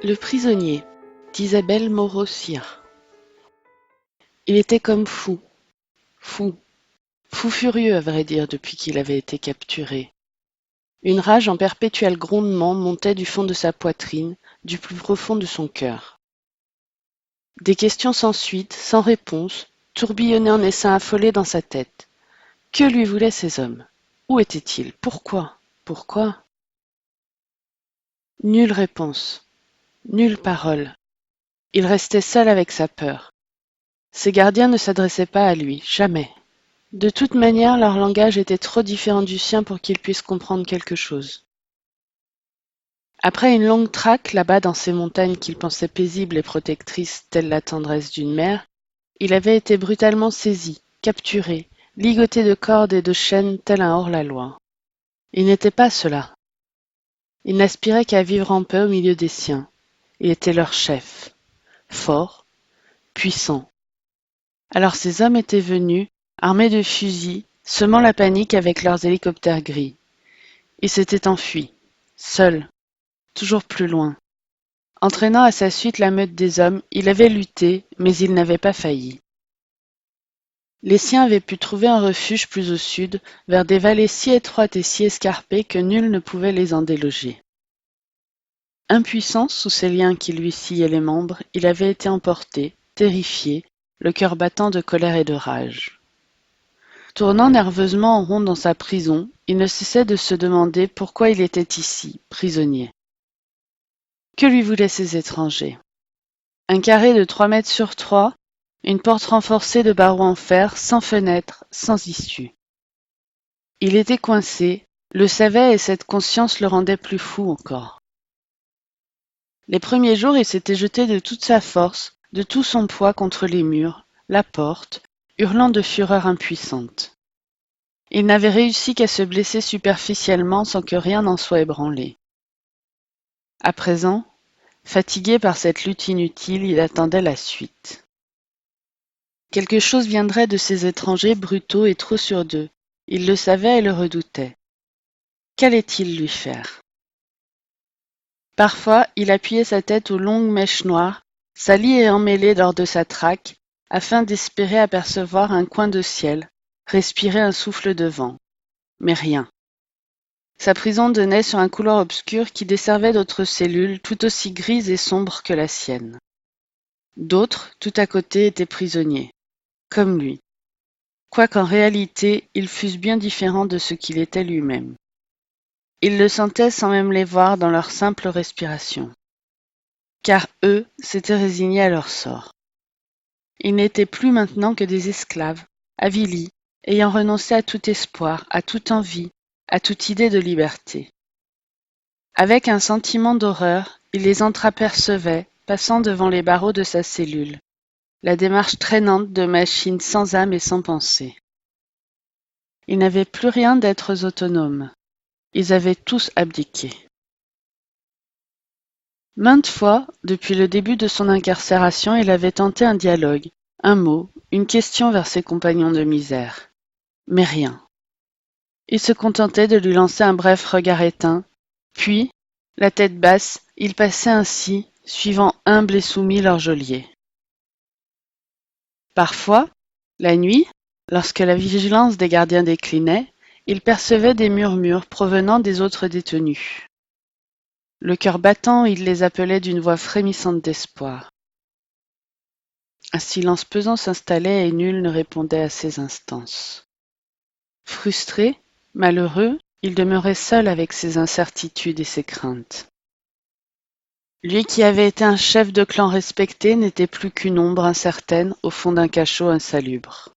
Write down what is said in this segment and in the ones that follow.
Le prisonnier d'Isabelle Moreau-Cyr. Il était comme fou furieux à vrai dire depuis qu'il avait été capturé. Une rage en perpétuel grondement montait du fond de sa poitrine, du plus profond de son cœur. Des questions sans suite, sans réponse, tourbillonnaient en essaim affolés dans sa tête. Que lui voulaient ces hommes? Où étaient-ils? Pourquoi? Nulle réponse, nulle parole. Il restait seul avec sa peur. Ses gardiens ne s'adressaient pas à lui, jamais. De toute manière, leur langage était trop différent du sien pour qu'il puisse comprendre quelque chose. Après une longue traque là-bas dans ces montagnes qu'il pensait paisibles et protectrices telle la tendresse d'une mère, il avait été brutalement saisi, capturé, ligoté de cordes et de chaînes tel un hors-la-loi. Il n'était pas cela. Il n'aspirait qu'à vivre en paix au milieu des siens. Il était leur chef, fort, puissant. Alors ces hommes étaient venus, armés de fusils, semant la panique avec leurs hélicoptères gris. Il s'était enfui, seul, toujours plus loin. Entraînant à sa suite la meute des hommes, il avait lutté, mais il n'avait pas failli. Les siens avaient pu trouver un refuge plus au sud, vers des vallées si étroites et si escarpées que nul ne pouvait les en déloger. Impuissant sous ces liens qui lui sciaient les membres, il avait été emporté, terrifié, le cœur battant de colère et de rage. Tournant nerveusement en rond dans sa prison, il ne cessait de se demander pourquoi il était ici, prisonnier. Que lui voulaient ces étrangers? Un carré de 3 mètres sur 3, une porte renforcée de barreaux en fer, sans fenêtre, sans issue. Il était coincé, le savait et cette conscience le rendait plus fou encore. Les premiers jours, il s'était jeté de toute sa force, de tout son poids contre les murs, la porte, hurlant de fureur impuissante. Il n'avait réussi qu'à se blesser superficiellement sans que rien n'en soit ébranlé. À présent, fatigué par cette lutte inutile, il attendait la suite. Quelque chose viendrait de ces étrangers brutaux et trop sûrs d'eux. Il le savait et le redoutait. Qu'allait-il lui faire? Parfois, il appuyait sa tête aux longues mèches noires, salies et emmêlées lors de sa traque, afin d'espérer apercevoir un coin de ciel, respirer un souffle de vent. Mais rien. Sa prison donnait sur un couloir obscur qui desservait d'autres cellules tout aussi grises et sombres que la sienne. D'autres, tout à côté, étaient prisonniers, comme lui, quoiqu'en réalité ils fussent bien différents de ce qu'il était lui-même. Il le sentait sans même les voir dans leur simple respiration. Car eux s'étaient résignés à leur sort. Ils n'étaient plus maintenant que des esclaves, avilis, ayant renoncé à tout espoir, à toute envie, à toute idée de liberté. Avec un sentiment d'horreur, il les entreapercevait, passant devant les barreaux de sa cellule, la démarche traînante de machines sans âme et sans pensée. Ils n'avaient plus rien d'êtres autonomes. Ils avaient tous abdiqué. Maintes fois, depuis le début de son incarcération, il avait tenté un dialogue, un mot, une question vers ses compagnons de misère. Mais rien. Il se contentait de lui lancer un bref regard éteint, puis, la tête basse, il passait ainsi, suivant humble et soumis leur geôlier. Parfois, la nuit, lorsque la vigilance des gardiens déclinait, il percevait des murmures provenant des autres détenus. Le cœur battant, il les appelait d'une voix frémissante d'espoir. Un silence pesant s'installait et nul ne répondait à ces instances. Frustré, malheureux, il demeurait seul avec ses incertitudes et ses craintes. Lui qui avait été un chef de clan respecté n'était plus qu'une ombre incertaine au fond d'un cachot insalubre.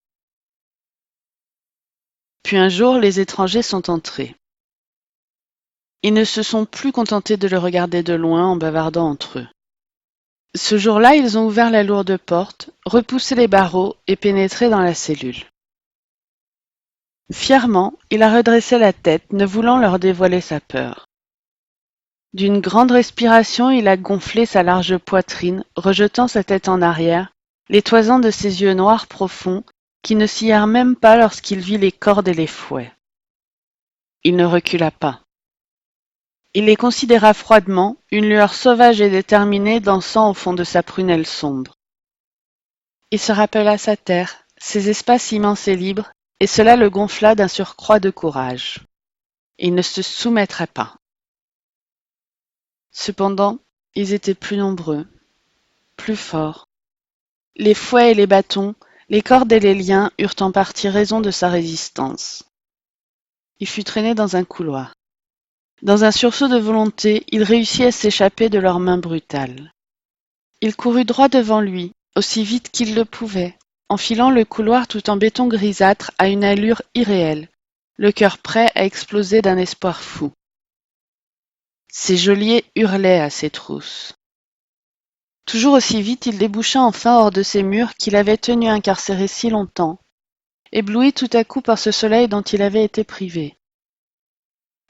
Puis un jour, les étrangers sont entrés. Ils ne se sont plus contentés de le regarder de loin en bavardant entre eux. Ce jour-là, ils ont ouvert la lourde porte, repoussé les barreaux et pénétré dans la cellule. Fièrement, il a redressé la tête, ne voulant leur dévoiler sa peur. D'une grande respiration, il a gonflé sa large poitrine, rejetant sa tête en arrière, les toisons de ses yeux noirs profonds, qui ne scièrent même pas lorsqu'il vit les cordes et les fouets. Il ne recula pas. Il les considéra froidement, une lueur sauvage et déterminée dansant au fond de sa prunelle sombre. Il se rappela sa terre, ses espaces immenses et libres, et cela le gonfla d'un surcroît de courage. Il ne se soumettrait pas. Cependant, ils étaient plus nombreux, plus forts. Les fouets et les bâtons, les cordes et les liens eurent en partie raison de sa résistance. Il fut traîné dans un couloir. Dans un sursaut de volonté, il réussit à s'échapper de leurs mains brutales. Il courut droit devant lui, aussi vite qu'il le pouvait, enfilant le couloir tout en béton grisâtre à une allure irréelle, le cœur prêt à exploser d'un espoir fou. Ses geôliers hurlaient à ses trousses. Toujours aussi vite, il déboucha enfin hors de ces murs qu'il avait tenus incarcérés si longtemps, ébloui tout à coup par ce soleil dont il avait été privé.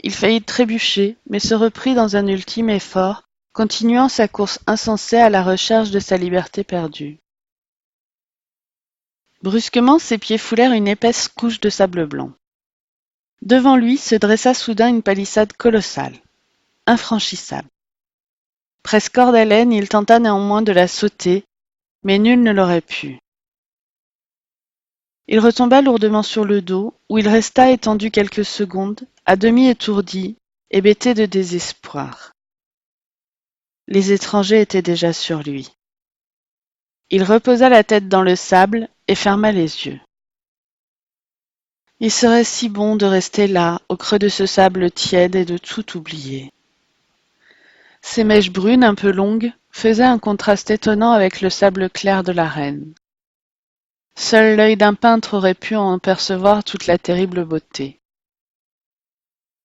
Il faillit trébucher, mais se reprit dans un ultime effort, continuant sa course insensée à la recherche de sa liberté perdue. Brusquement, ses pieds foulèrent une épaisse couche de sable blanc. Devant lui se dressa soudain une palissade colossale, infranchissable. Presque hors d'haleine, il tenta néanmoins de la sauter, mais nul ne l'aurait pu. Il retomba lourdement sur le dos, où il resta étendu quelques secondes, à demi étourdi, hébété de désespoir. Les étrangers étaient déjà sur lui. Il reposa la tête dans le sable et ferma les yeux. Il serait si bon de rester là, au creux de ce sable tiède et de tout oublier. Ses mèches brunes un peu longues faisaient un contraste étonnant avec le sable clair de l'arène. Seul l'œil d'un peintre aurait pu en percevoir toute la terrible beauté.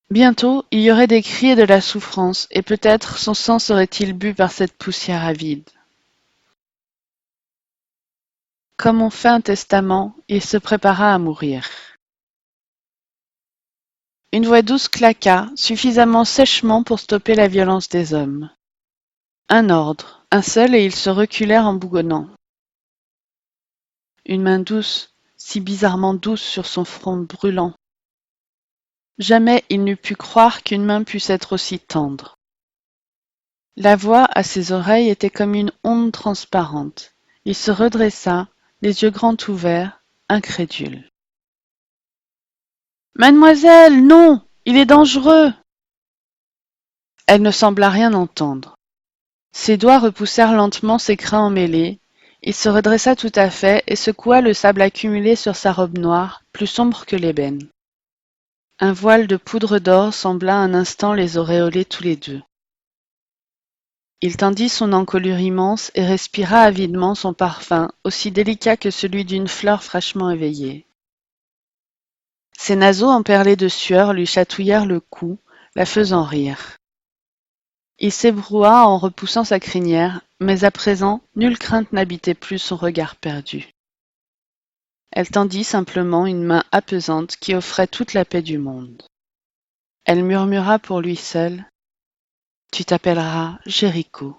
Bientôt, il y aurait des cris et de la souffrance, et peut-être son sang serait-il bu par cette poussière avide. Comme on fait un testament, il se prépara à mourir. Une voix douce claqua, suffisamment sèchement pour stopper la violence des hommes. Un ordre, un seul, et ils se reculèrent en bougonnant. Une main douce, si bizarrement douce sur son front brûlant. Jamais il n'eût pu croire qu'une main puisse être aussi tendre. La voix à ses oreilles était comme une onde transparente. Il se redressa, les yeux grands ouverts, incrédule. « Mademoiselle, non! Il est dangereux !» Elle ne sembla rien entendre. Ses doigts repoussèrent lentement ses crins emmêlés. Il se redressa tout à fait et secoua le sable accumulé sur sa robe noire, plus sombre que l'ébène. Un voile de poudre d'or sembla un instant les auréoler tous les deux. Il tendit son encolure immense et respira avidement son parfum, aussi délicat que celui d'une fleur fraîchement éveillée. Ses naseaux emperlés de sueur lui chatouillèrent le cou, la faisant rire. Il s'ébroua en repoussant sa crinière, mais à présent, nulle crainte n'habitait plus son regard perdu. Elle tendit simplement une main apaisante qui offrait toute la paix du monde. Elle murmura pour lui seul : « Tu t'appelleras Jéricho. »